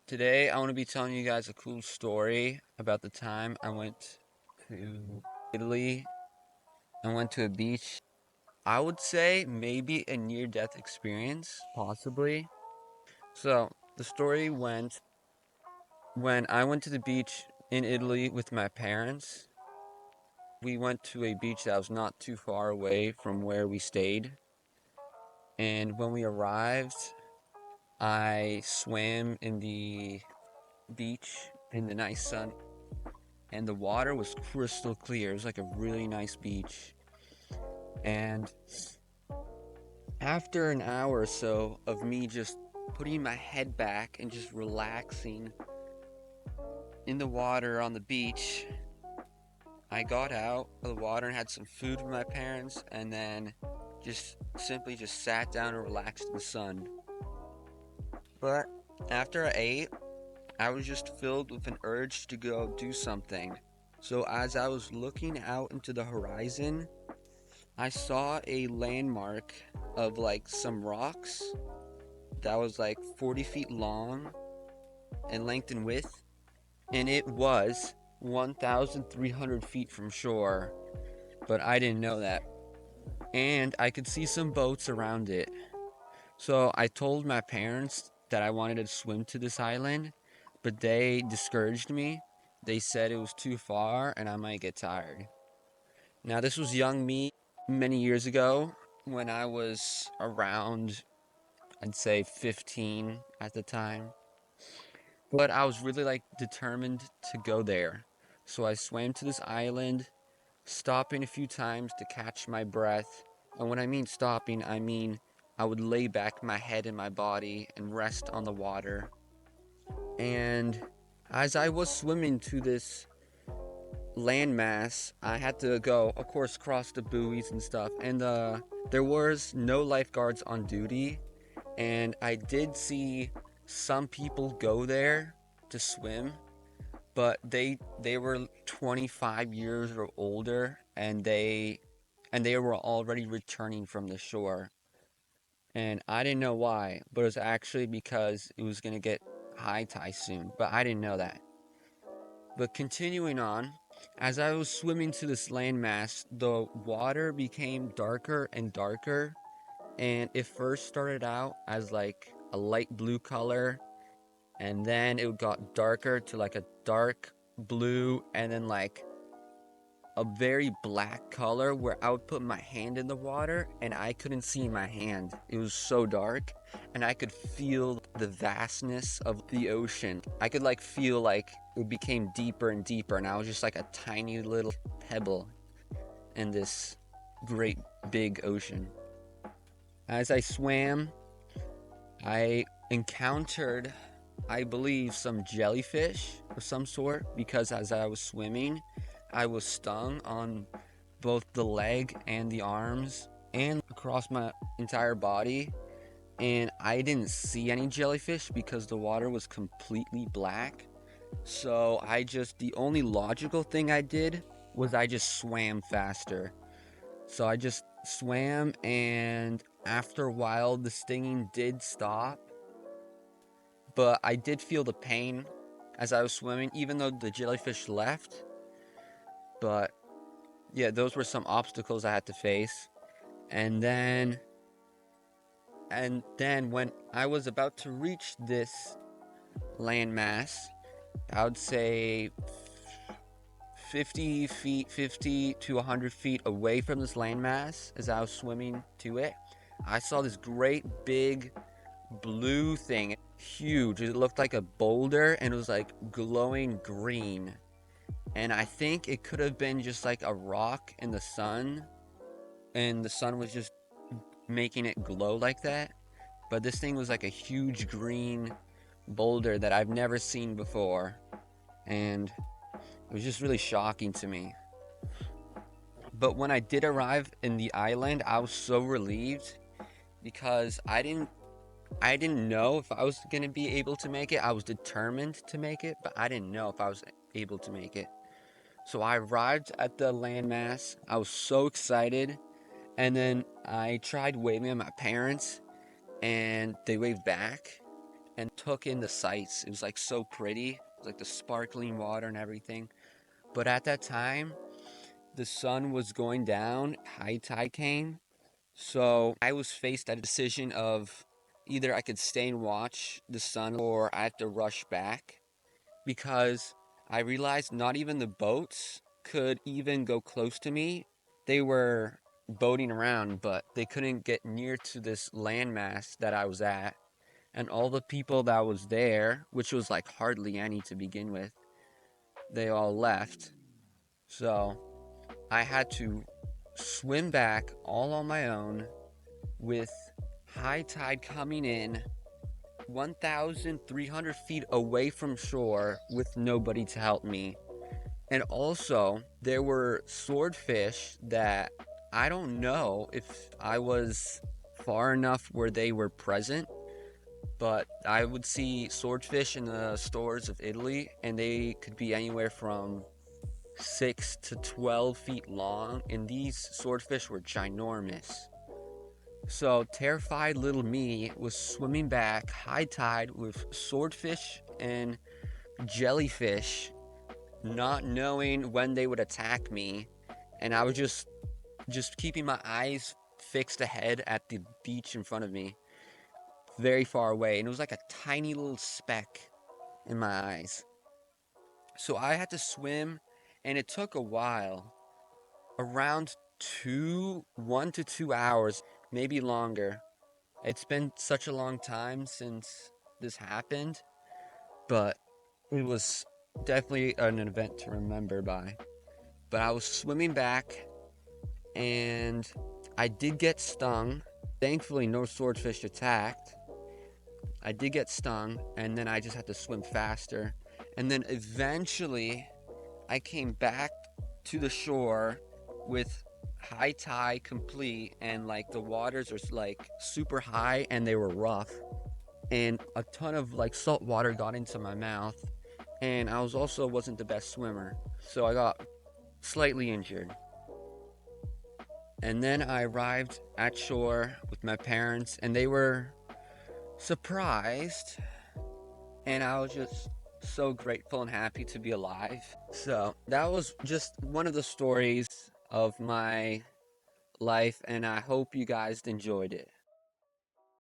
Today, I want to be telling you guys a cool story about the time I went to Italy and went to a beach. I would say maybe a near-death experience, possibly. So, the story went when I went to the beach in Italy with my parents. We went to a beach that was not too far away from where we stayed. And when we arrived, I swam in the beach in the nice sun, and the water was crystal clear. It was like a really nice beach. And after an hour or so of me just putting my head back and just relaxing in the water on the beach, I got out of the water and had some food with my parents, and then just simply just sat down and relaxed in the sun. But after I ate, I was just filled with an urge to go do something. So as I was looking out into the horizon, I saw a landmark of like some rocks that was like 40 feet long in length and width, and it was 1,300 feet from shore, but I didn't know that. And I could see some boats around it. So I told my parents that I wanted to swim to this island, but they discouraged me. They said it was too far and I might get tired. Now, this was young me many years ago when I was around, I'd say 15 at the time. But I was really like determined to go there. So I swam to this island, stopping a few times to catch my breath. And when I mean stopping, I mean I would lay back my head and my body and rest on the water. And as I was swimming to this landmass, I had to go, of course, cross the buoys and stuff. And there was no lifeguards on duty. And I did see some people go there to swim, but they were 25 years or older, and they were already returning from the shore. And I didn't know why, but it was actually because it was gonna get high tide soon. But I didn't know that. But continuing on, as I was swimming to this landmass, the water became darker and darker, and it first started out as like a light blue color, and then it got darker to like a dark blue, and then like a very black color where I would put my hand in the water and I couldn't see my hand. It was so dark, and I could feel the vastness of the ocean. I could like feel like it became deeper and deeper, and I was just like a tiny little pebble in this great big ocean. As I swam, I encountered, I believe, some jellyfish of some sort, because as I was swimming, I was stung on both the leg and the arms and across my entire body. And I didn't see any jellyfish because the water was completely black. So the only logical thing I did was I just swam faster. So I just swam, and after a while, the stinging did stop, but I did feel the pain as I was swimming, even though the jellyfish left. But yeah, those were some obstacles I had to face. And then when I was about to reach this landmass, I would say 50 feet, 50 to 100 feet away from this landmass, as I was swimming to it, I saw this great big blue thing, huge. It looked like a boulder, and it was like glowing green. And I think it could have been just like a rock in the sun, and the sun was just making it glow like that. But this thing was like a huge green boulder that I've never seen before, and it was just really shocking to me. But when I did arrive in the island, I was so relieved because I didn't know if I was going to be able to make it. I was determined to make it, but I didn't know if I was able to make it. So I arrived at the landmass. I was so excited. And then I tried waving at my parents, and they waved back. and took in the sights. It was like so pretty. It was like the sparkling water and everything. But at that time, the sun was going down, high tide came. So I was faced at a decision of either I could stay and watch the sun or I had to rush back because I realized not even the boats could even go close to me. They were boating around, but they couldn't get near to this landmass that I was at. And all the people that was there, which was like hardly any to begin with, they all left. So I had to swim back all on my own with high tide coming in 1,300 feet away from shore with nobody to help me. And also, there were swordfish that I don't know if I was far enough where they were present, but I would see swordfish in the stores of Italy, and they could be anywhere from 6 to 12 feet long, and these swordfish were ginormous. So, terrified little me was swimming back high tide with swordfish and jellyfish, not knowing when they would attack me, and I was just keeping my eyes fixed ahead at the beach in front of me, very far away, and it was like a tiny little speck in my eyes. So I had to swim, and it took a while, around 1 to 2 hours, maybe longer. It's been such a long time since this happened, but it was definitely an event to remember by. But I was swimming back and I did get stung. Thankfully, no swordfish attacked. I did get stung, and then I just had to swim faster. And then eventually, I came back to the shore with high tide complete, and like the waters are like super high and they were rough. And a ton of like salt water got into my mouth. And I was also wasn't the best swimmer, so I got slightly injured. And then I arrived at shore with my parents, and they were surprised. And I was just so grateful and happy to be alive. So that was just one of the stories of my life, and I hope you guys enjoyed it.